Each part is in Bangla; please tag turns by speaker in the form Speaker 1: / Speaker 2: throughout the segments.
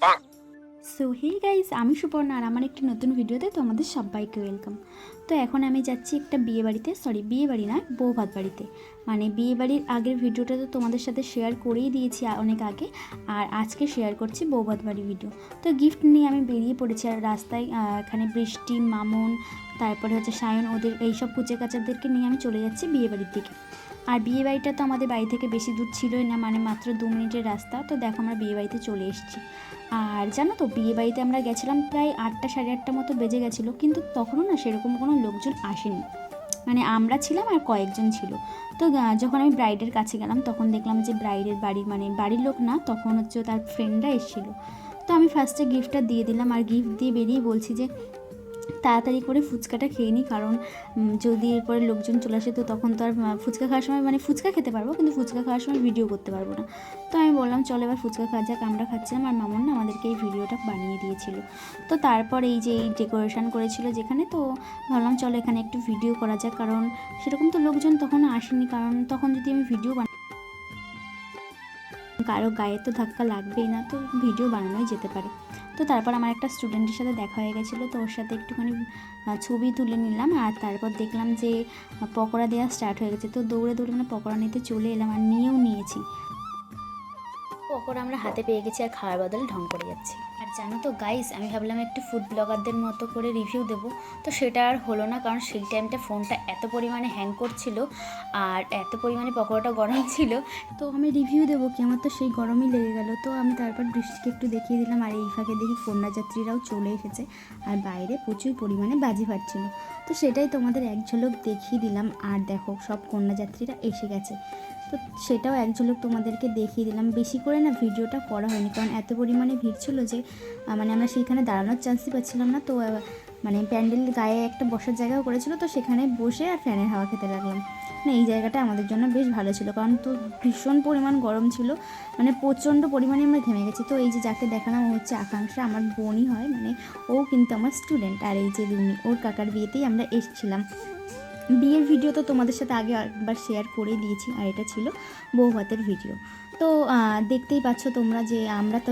Speaker 1: সো হে গাইস, আমি সুপর্ণা আর আমার একটি নতুন ভিডিওতে তোমাদের সবাইকে ওয়েলকাম। তো এখন আমি যাচ্ছি একটা বিয়ে বাড়ি না, বৌভাত বাড়িতে। মানে বিয়ে বাড়ির আগের ভিডিওটা তো তোমাদের সাথে শেয়ার করেই দিয়েছি অনেক আগে, আর আজকে শেয়ার করছি বৌভাত বাড়ি ভিডিও। তো গিফট নিয়ে আমি বেরিয়ে পড়েছি, আর রাস্তায় এখানে বৃষ্টি, মামুন, তারপরে হচ্ছে সায়ন, ওদের এইসব কুচে কাচাদেরকে নিয়ে আমি চলে যাচ্ছি বিয়ে বাড়ির দিকে। আর বিয়ে বাড়িটা তো আমাদের বাড়ি থেকে বেশি দূর ছিলই না, মানে মাত্র 2 মিনিটের রাস্তা। তো দেখো আমরা বিয়ে বাড়িতে চলে এসেছি। আর জানো তো, বিয়ে বাড়িতে আমরা গেছিলাম প্রায় 8টা সাড়ে 8টার মতো বেজে গেছিলো, কিন্তু তখনও না সেরকম কোনো লোকজন আসেনি। মানে আমরা ছিলাম আর কয়েকজন ছিল। তো যখন আমি ব্রাইডের কাছে গেলাম তখন দেখলাম যে ব্রাইডের বাড়ির মানে বাড়ির লোক না, তখন হচ্ছে তার ফ্রেন্ডরা এসেছিলো। তো আমি ফার্স্টে গিফটটা দিয়ে দিলাম, আর গিফট দিয়ে বেরিয়ে বলছি যে তাড়াতাড়ি করে ফুচকাটা খেয়ে নিই, কারণ যদি এরপরে লোকজন চলে আসে তো তখন তো আর ফুচকা খাওয়ার সময় মানে ফুচকা খেতে পারবো, কিন্তু ফুচকা খাওয়ার সময় ভিডিও করতে পারবো না। তো আমি বললাম চলো এবার ফুচকা খাওয়া যাক। আমরা খাচ্ছিলাম আর মামুন না আমাদেরকে এই ভিডিওটা বানিয়ে দিয়েছিল। তো তারপর এই যে এই ডেকোরেশন করেছিল যেখানে, তো ভাবলাম চলো এখানে একটু ভিডিও করা যাক, কারণ সেরকম তো লোকজন তখন আসেনি, কারণ তখন যদি আমি ভিডিও কারো গায়ে তো ধাক্কা লাগবেই না, তো ভিডিও বানানোই যেতে পারে। তো তারপর আমার একটা স্টুডেন্টের সাথে দেখা হয়ে গেছিলো, তো ওর সাথে একটুখানি ছবি তুলে নিলাম। আর তারপর দেখলাম যে পকোড়া দেওয়া স্টার্ট হয়ে গেছে, তো দৌড়ে দৌড়ে মানে পকোড়া নিতে চলে এলাম, আর নিয়েও নিয়েছি। পকোড়া আমরা হাতে পেয়ে গেছি আর খাওয়ার বদলে ঢং করে যাচ্ছি। আর জানো তো গাইস, আমি ভাবলাম একটু ফুড ব্লগারদের মতো করে রিভিউ দেবো, তো সেটা আর হলো না, কারণ সেই টাইমটা ফোনটা এত পরিমাণে হ্যাং করছিল আর এত পরিমাণে পকোড়াটা গরম ছিল। তো আমি রিভিউ দেবো কি, আমার তো সেই গরমই লেগে গেল। তো আমি তারপর বৃষ্টিকে একটু দেখিয়ে দিলাম, আর এই ফাঁকে দেখি কন্যা যাত্রীরাও চলে এসেছে, আর বাইরে প্রচুর পরিমাণে বাজি ফাটছিল। তো সেটাই তোমাদের এক ঝলক দেখিয়ে দিলাম। আর দেখো সব কন্যাযাত্রীরা এসে গেছে, তো সেটাও এক ঝলক তোমাদেরকে দেখিয়ে দিলাম। বেশি করে না ভিডিওটা করা হয়নি, কারণ এত পরিমাণে ভিড় ছিল যে মানে আমরা সেইখানে দাঁড়ানোর চান্সই পাচ্ছিলাম না। তো মানে প্যান্ডেল গায়ে একটা বসার জায়গাও করেছিল, তো সেখানে বসে আর ফ্যানের হাওয়া খেতে লাগলাম। মানে এই জায়গাটা আমাদের জন্য বেশ ভালো ছিল, কারণ তো ভীষণ পরিমাণ গরম ছিল, মানে প্রচণ্ড পরিমাণে আমরা ঘেমে গেছি। তো এই যে যাকে দেখালাম ও হচ্ছে আকাঙ্ক্ষা, আমার বোনই হয়, মানে ও কিন্তু আমার স্টুডেন্ট। আর এই যে রুমি, ওর কাকার বিয়েতেই আমরা এসেছিলাম। বিয়ের ভিডিও তো তোমাদের সাথে আগে একবার শেয়ার করে দিয়েছি, আর এটা ছিল বৌভাতের ভিডিও। তো দেখতেই পাচ্ছ তোমরা যে আমরা তো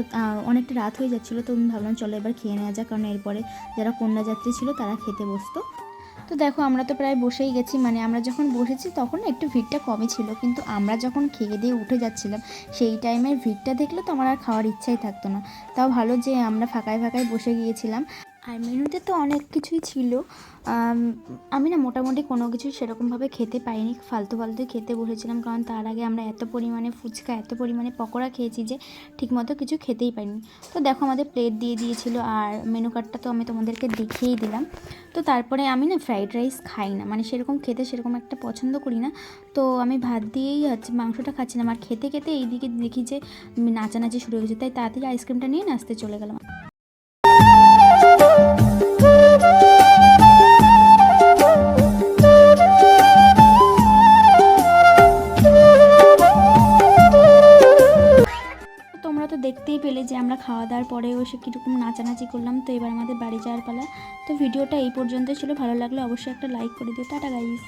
Speaker 1: অনেকটা রাত হয়ে যাচ্ছিলো, তো আমি ভাবলাম চলো এবার খেয়ে নেওয়া যাক, কারণ এরপরে যারা কন্যাযাত্রী ছিল তারা খেতে বসতো। তো দেখো আমরা তো প্রায় বসেই গেছি, মানে আমরা যখন বসেছি তখন একটু ভিড়টা কমই ছিল, কিন্তু আমরা যখন খেয়ে দিয়ে উঠে যাচ্ছিলাম সেই টাইমের ভিড়টা দেখলে তো আমার আর খাওয়ার ইচ্ছাই থাকতো না। তাও ভালো যে আমরা ফাঁকায় ফাঁকায় বসে গিয়েছিলাম। আর মেনুতে তো অনেক কিছুই ছিল। আমি না মোটামুটি কোনো কিছুই সেরকমভাবে খেতে পাইনি, ফালতু খেতে বসেছিলাম, কারণ তার আগে আমরা এত পরিমাণে ফুচকা, এত পরিমাণে পকোড়া খেয়েছি যে ঠিকমতো কিছু খেতেই পাইনি। তো দেখো আমাদের প্লেট দিয়ে দিয়েছিল, আর মেনু কার্ডটা তো আমি তোমাদেরকে দেখিয়েই দিলাম। তো তারপরে আমি না ফ্রাইড রাইস খাই না, মানে সেরকম খেতে সেরকম একটা পছন্দ করি না। তো আমি ভাত দিয়েই হচ্ছে মাংসটা খাচ্ছিলাম, আর খেতে খেতে এইদিকে দেখি যে নাচানাচি শুরু হয়ে গেছে, তাই তাড়াতাড়ি আইসক্রিমটা নিয়ে নাচতে চলে গেলাম। তোমরা তো দেখতেই পেলে যে আমরা খাওয়া দাওয়ার পরেও সে কীরকম নাচানাচি করলাম। তো এবার আমাদের বাড়ি যাওয়ার পালা। তো ভিডিওটা এই পর্যন্তই ছিল, ভালো লাগলে অবশ্যই একটা লাইক করে দিও। Tata guys.